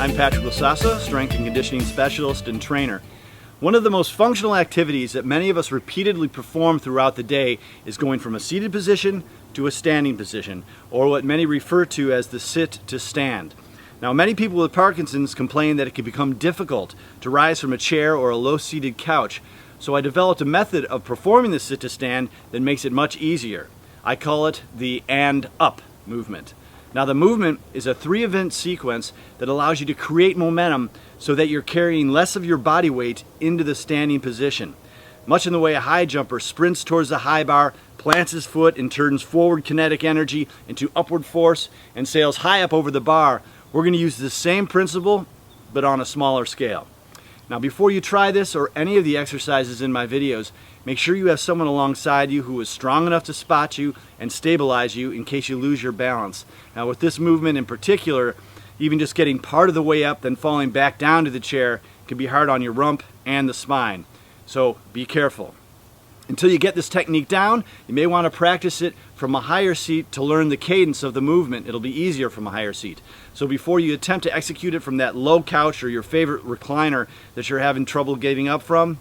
I'm Patrick LoSasso, strength and conditioning specialist and trainer. One of the most functional activities that many of us repeatedly perform throughout the day is going from a seated position to a standing position, or what many refer to as the sit to stand. Now, many people with Parkinson's complain that it can become difficult to rise from a chair or a low-seated couch, so I developed a method of performing the sit to stand that makes it much easier. I call it the and up movement. Now, the movement is a 3-event sequence that allows you to create momentum so that you're carrying less of your body weight into the standing position. Much in the way a high jumper sprints towards the high bar, plants his foot and turns forward kinetic energy into upward force and sails high up over the bar, we're going to use the same principle but on a smaller scale. Now, before you try this or any of the exercises in my videos, make sure you have someone alongside you who is strong enough to spot you and stabilize you in case you lose your balance. Now, with this movement in particular, even just getting part of the way up then falling back down to the chair can be hard on your rump and the spine. So be careful. Until you get this technique down, you may want to practice it from a higher seat to learn the cadence of the movement. It'll be easier from a higher seat. So before you attempt to execute it from that low couch or your favorite recliner that you're having trouble getting up from,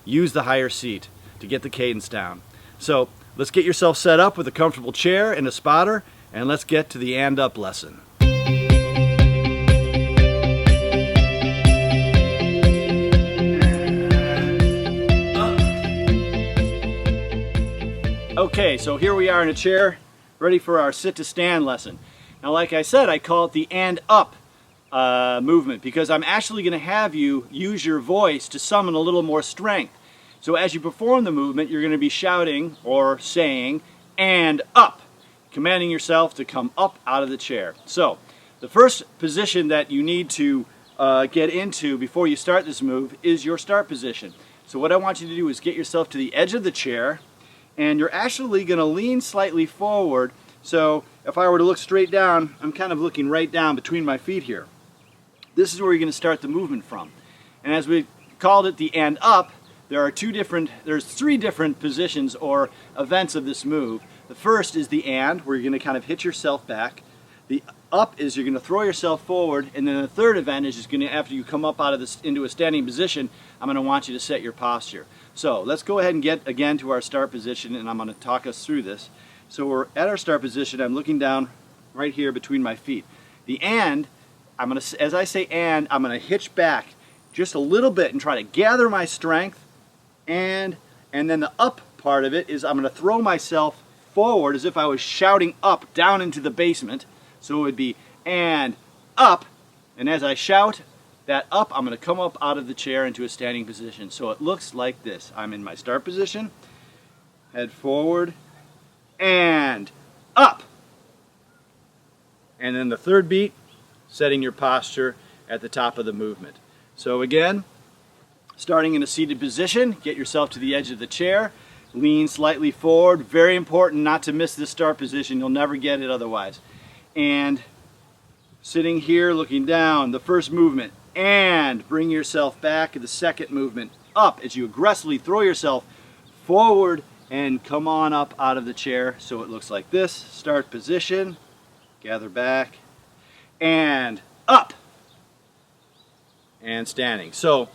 use the higher seat to get the cadence down. So let's get yourself set up with a comfortable chair and a spotter, and let's get to the and up lesson. Okay, so here we are in a chair, ready for our sit to stand lesson. Now, like I said, I call it the and up movement because I'm actually going to have you use your voice to summon a little more strength. So as you perform the movement, you're going to be shouting or saying and up, commanding yourself to come up out of the chair. So the first position that you need to get into before you start this move is your start position. So what I want you to do is get yourself to the edge of the chair, and you're actually going to lean slightly forward. So if I were to look straight down, I'm kind of looking right down between my feet here. This is where you're going to start the movement from. And as we called it the and up, there's 3 different positions or events of this move. The first is the and, where you're going to kind of hit yourself back. The up is you're going to throw yourself forward, and then the third event is just going to, after you come up out of this into a standing position, I'm going to want you to set your posture. So let's go ahead and get again to our start position, and I'm going to talk us through this. So we're at our start position. I'm looking down right here between my feet. The and, as I say and, I'm going to hitch back just a little bit and try to gather my strength. And then the up part of it is I'm going to throw myself forward as if I was shouting up down into the basement. So it would be and up, and as I shout that up, I'm going to come up out of the chair into a standing position. So it looks like this. I'm in my start position, head forward, and up. And then the third beat, setting your posture at the top of the movement. So again, starting in a seated position, get yourself to the edge of the chair, lean slightly forward. Very important not to miss this start position. You'll never get it otherwise. And sitting here looking down, the first movement, and bring yourself back to the second movement, up as you aggressively throw yourself forward and come on up out of the chair. So it looks like this. Start position, gather back, and up, and standing. So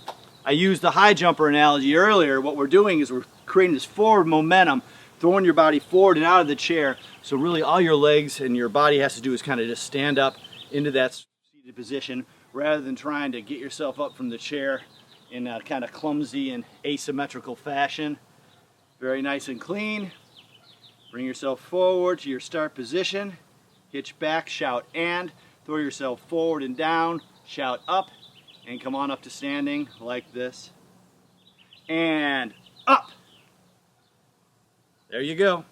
I used the high jumper analogy earlier. What we're doing is we're creating this forward momentum, throwing your body forward and out of the chair. So really all your legs and your body has to do is kind of just stand up into that seated position rather than trying to get yourself up from the chair in a kind of clumsy and asymmetrical fashion. Very nice and clean. Bring yourself forward to your start position. Hitch back, shout and. Throw yourself forward and down, shout up, and come on up to standing like this. And up. There you go.